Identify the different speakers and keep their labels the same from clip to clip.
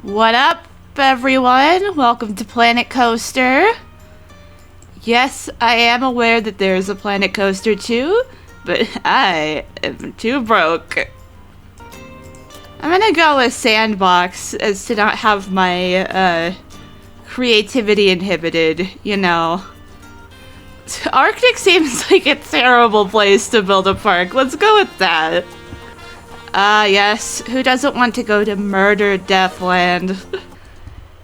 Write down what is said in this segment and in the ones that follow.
Speaker 1: What up, everyone? Welcome to Planet Coaster. Yes, I am aware that there's a Planet Coaster too, but I am too broke. I'm gonna go with sandbox as to not have my creativity inhibited, you know. Arctic seems like a terrible place to build a park. Let's go with that. Yes. Who doesn't want to go to Murder Deathland?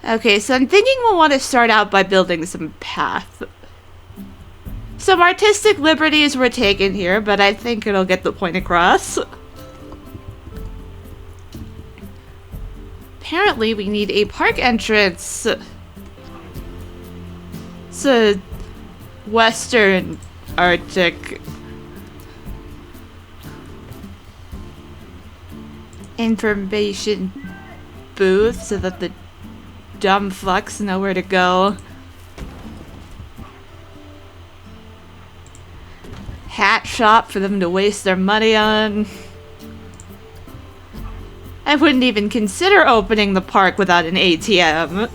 Speaker 1: Okay, so I'm thinking we'll want to start out by building some path. Some artistic liberties were taken here, but I think it'll get the point across. Apparently, we need a park entrance. It's a Western Arctic information booth so that the dumb fucks know where to go. Hat shop for them to waste their money on. I wouldn't even consider opening the park without an ATM.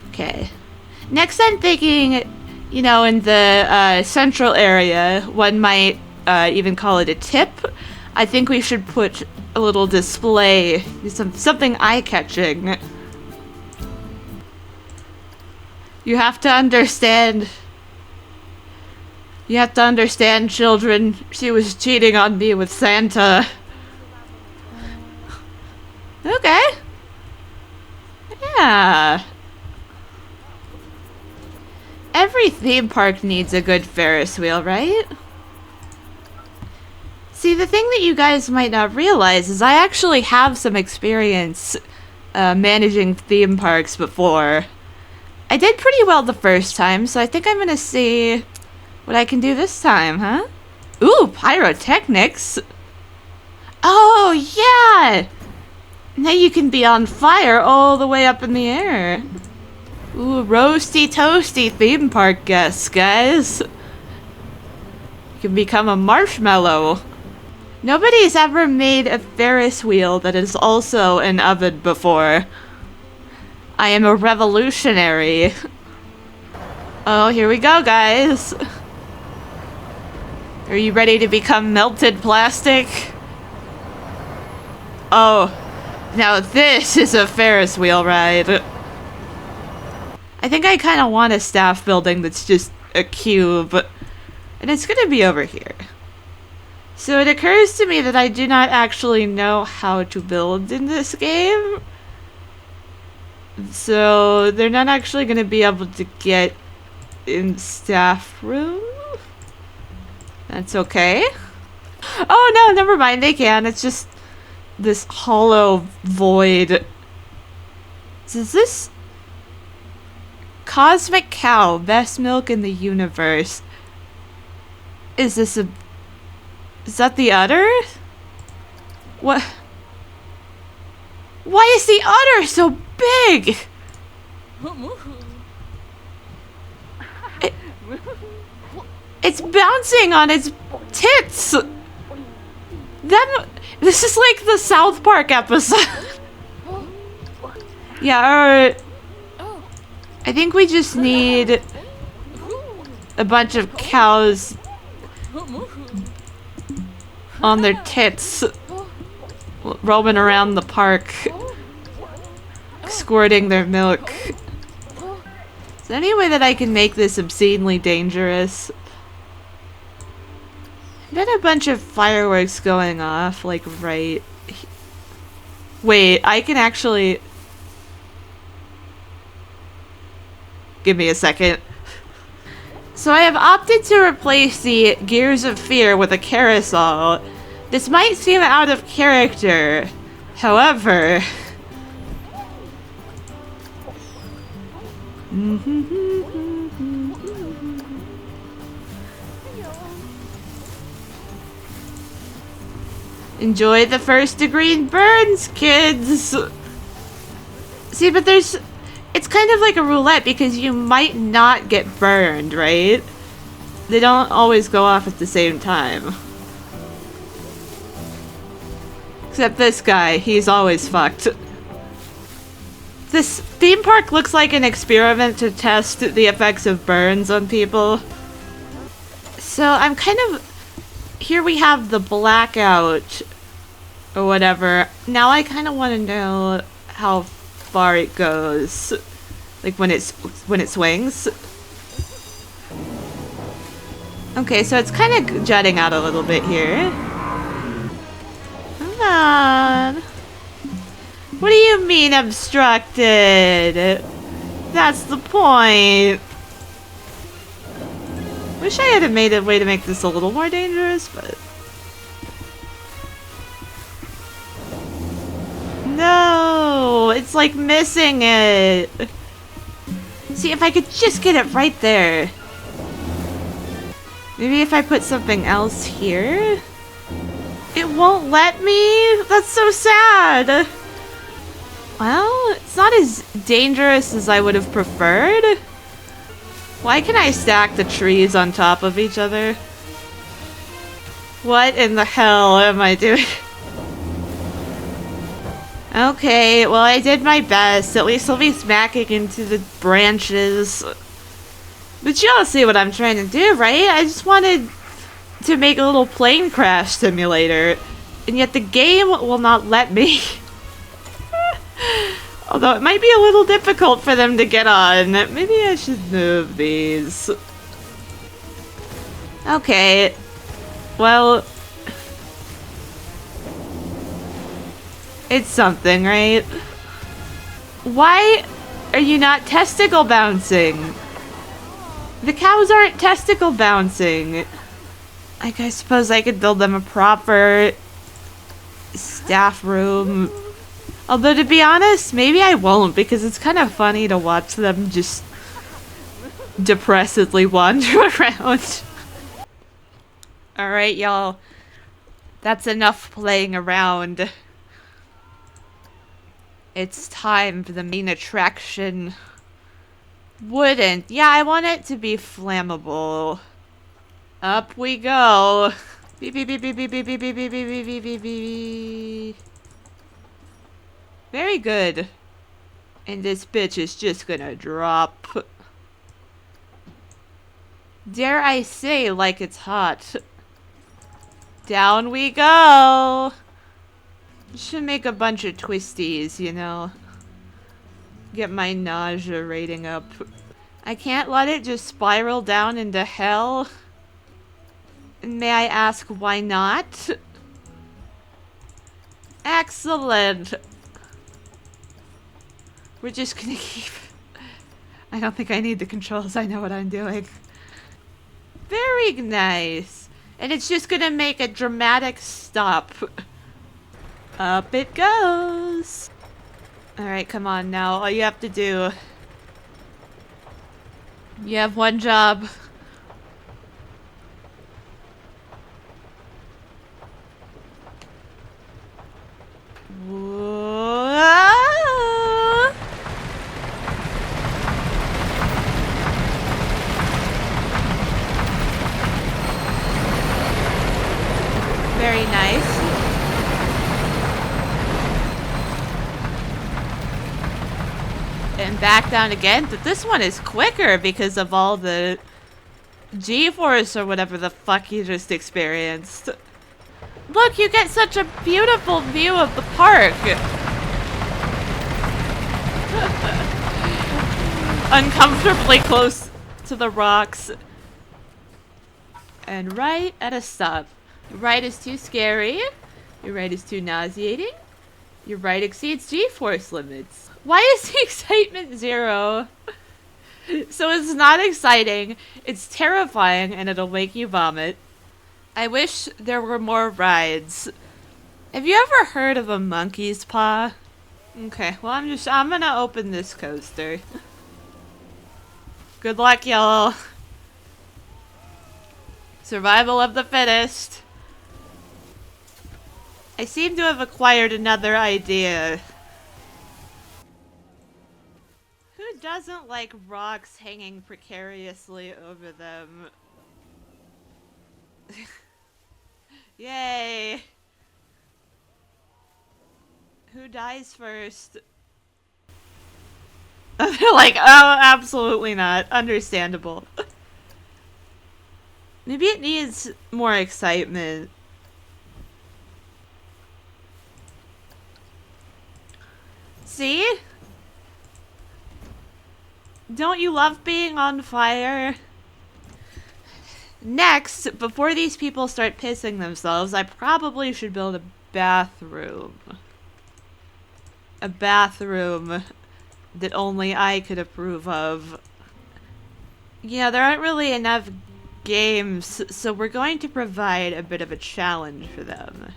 Speaker 1: Okay. Next I'm thinking, you know, in the central area, one might even call it a tip. I think we should put a little display, something eye-catching. You have to understand. You have to understand, children. She was cheating on me with Santa. Okay. Yeah. Every theme park needs a good Ferris wheel, right? See, the thing that you guys might not realize is I actually have some experience managing theme parks before. I did pretty well the first time, so I think I'm gonna see what I can do this time, huh? Ooh, pyrotechnics! Oh, yeah! Now you can be on fire all the way up in the air. Ooh, roasty toasty theme park guests, guys. You can become a marshmallow. Nobody's ever made a Ferris wheel that is also an oven before. I am a revolutionary. Oh, here we go, guys. Are you ready to become melted plastic? Oh, now this is a Ferris wheel ride. I think I kind of want a staff building that's just a cube, and it's gonna be over here. So it occurs to me that I do not actually know how to build in this game. So they're not actually going to be able to get in staff room. That's okay. Oh no, never mind, they can. It's just this hollow void. Is this Cosmic Cow, best milk in the universe? Is this a... Is that the udder? What? Why is the udder so big? It's bouncing on its tits. This is like the South Park episode. Yeah, I think we just need a bunch of cows on their tits, roaming around the park, squirting their milk. Is there any way that I can make this obscenely dangerous? Got a bunch of fireworks going off, like right... Wait, I can actually... Give me a second. So I have opted to replace the Gears of Fear with a carousel. This might seem out of character, however... Enjoy the first degree burns, kids! See, but there's... It's kind of like a roulette because you might not get burned, right? They don't always go off at the same time. Except this guy, he's always fucked. This theme park looks like an experiment to test the effects of burns on people. So I'm kind of... Here we have the blackout, or whatever. Now I kind of want to know how far it goes. Like when it swings. Okay, so it's kind of jutting out a little bit here. Come on. What do you mean obstructed? That's the point. Wish I had made a way to make this a little more dangerous, but... No! It's like missing it! See, if I could just get it right there. Maybe if I put something else here? It won't let me? That's so sad! Well, it's not as dangerous as I would have preferred. Why can I stack the trees on top of each other? What in the hell am I doing? Okay, well I did my best. At least I'll be smacking into the branches. But you all see what I'm trying to do, right? I just wanted to make a little plane crash simulator. And yet the game will not let me. Although it might be a little difficult for them to get on. Maybe I should move these. Okay. Well... It's something, right? Why are you not testicle bouncing? The cows aren't testicle bouncing. Like, I suppose I could build them a proper staff room. Although, to be honest, maybe I won't, because it's kind of funny to watch them just depressedly wander around. Alright, y'all. That's enough playing around. It's time for the main attraction. Wouldn't. Yeah, I want it to be flammable. Up we go. Beep, beep, beep, beep, beep, beep, beep, beep, beep, beep, beep, beep, beep. Very good. And this bitch is just gonna drop. Dare I say, like it's hot. Down we go. Should make a bunch of twisties, you know. Get my nausea rating up. I can't let it just spiral down into hell. May I ask why not? Excellent. We're just gonna keep... I don't think I need the controls. I know what I'm doing. Very nice. And it's just gonna make a dramatic stop. Up it goes. Alright, come on now. All you have to do... You have one job. Whoa. Very nice. And back down again, but this one is quicker because of all the G-force or whatever the fuck you just experienced. Look, you get such a beautiful view of the park. Uncomfortably close to the rocks. And right at a stop. Your right is too scary. Your right is too nauseating. Your right exceeds G-force limits. Why is the excitement 0? So it's not exciting, it's terrifying, and it'll make you vomit. I wish there were more rides. Have you ever heard of a monkey's paw? Okay, well I'm gonna open this coaster. Good luck, y'all. Survival of the fittest. I seem to have acquired another idea. Who doesn't like rocks hanging precariously over them? Yay! Who dies first? They're like, oh, absolutely not. Understandable. Maybe it needs more excitement. See? Don't you love being on fire? Next, before these people start pissing themselves, I probably should build a bathroom. A bathroom that only I could approve of. Yeah, there aren't really enough games, so we're going to provide a bit of a challenge for them.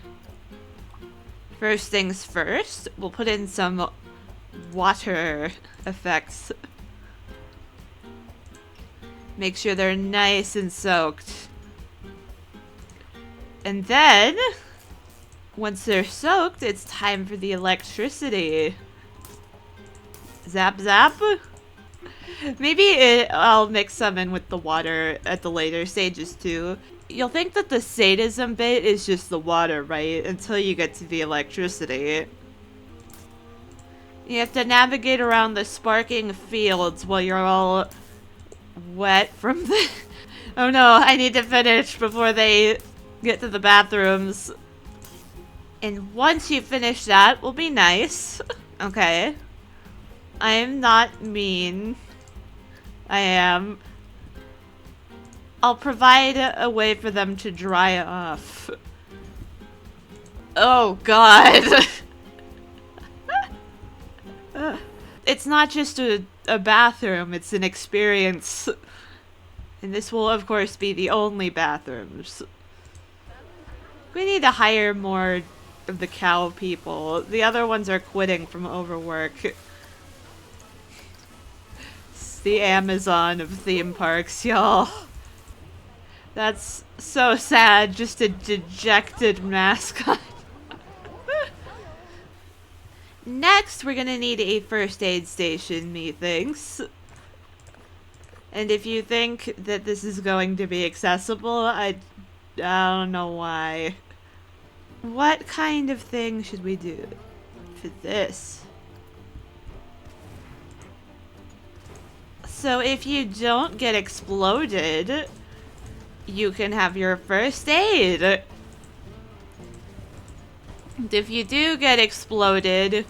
Speaker 1: First things first, we'll put in some water effects. Make sure they're nice and soaked. And then, once they're soaked, it's time for the electricity. Zap zap. Maybe I'll mix some in with the water at the later stages too. You'll think that the sadism bit is just the water, right? Until you get to the electricity. You have to navigate around the sparking fields while you're all wet from the... Oh no, I need to finish before they get to the bathrooms. And once you finish that, will be nice. Okay. I am not mean. I am. I'll provide a way for them to dry off. Oh god. It's not just a bathroom, it's an experience. And this will, of course, be the only bathrooms. We need to hire more of the cow people. The other ones are quitting from overwork. It's the Amazon of theme parks, y'all. That's so sad, just a dejected mascot. Next, we're gonna need a first aid station, methinks. And if you think that this is going to be accessible, I don't know why. What kind of thing should we do for this? So if you don't get exploded, you can have your first aid. And if you do get exploded,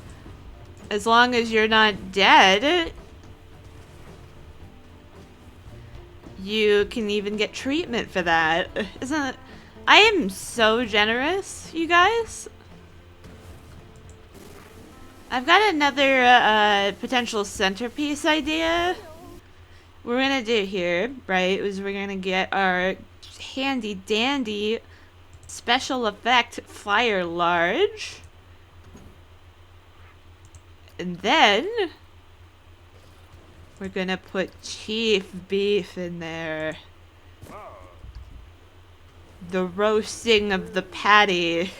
Speaker 1: as long as you're not dead, you can even get treatment for that. Isn't it? I am so generous, you guys. I've got another potential centerpiece idea. What we're gonna do here, right, is we're gonna get our handy dandy special effect fire large. And then we're gonna put chief beef in there. The roasting of the patty.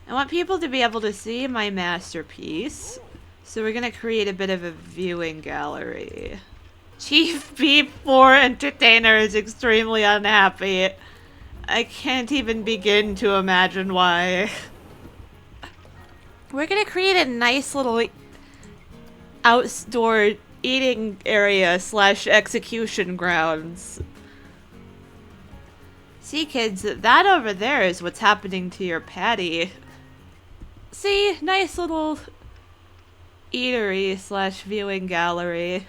Speaker 1: I want people to be able to see my masterpiece. So we're gonna create a bit of a viewing gallery. Chief Beef 4 entertainer is extremely unhappy. I can't even begin to imagine why. We're gonna create a nice little outdoor eating area / execution grounds. See, kids, that over there is what's happening to your patty. See, nice little eatery / viewing gallery.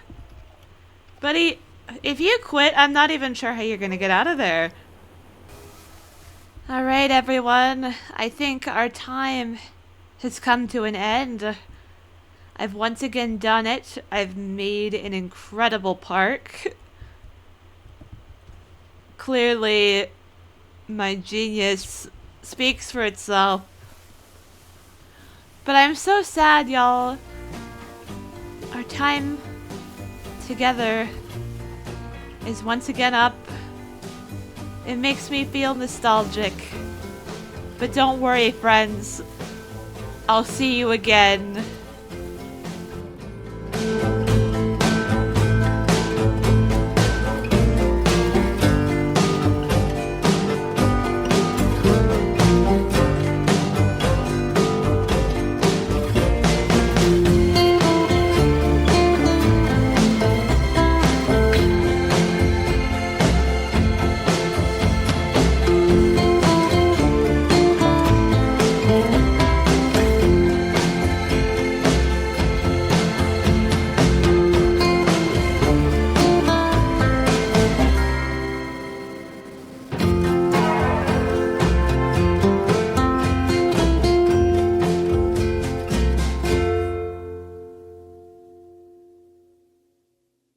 Speaker 1: Buddy, if you quit, I'm not even sure how you're gonna get out of there. Alright, everyone. I think our time has come to an end. I've once again done it. I've made an incredible park. Clearly, my genius speaks for itself. But I'm so sad, y'all. Our time together is once again up. It makes me feel nostalgic. But don't worry, friends. I'll see you again.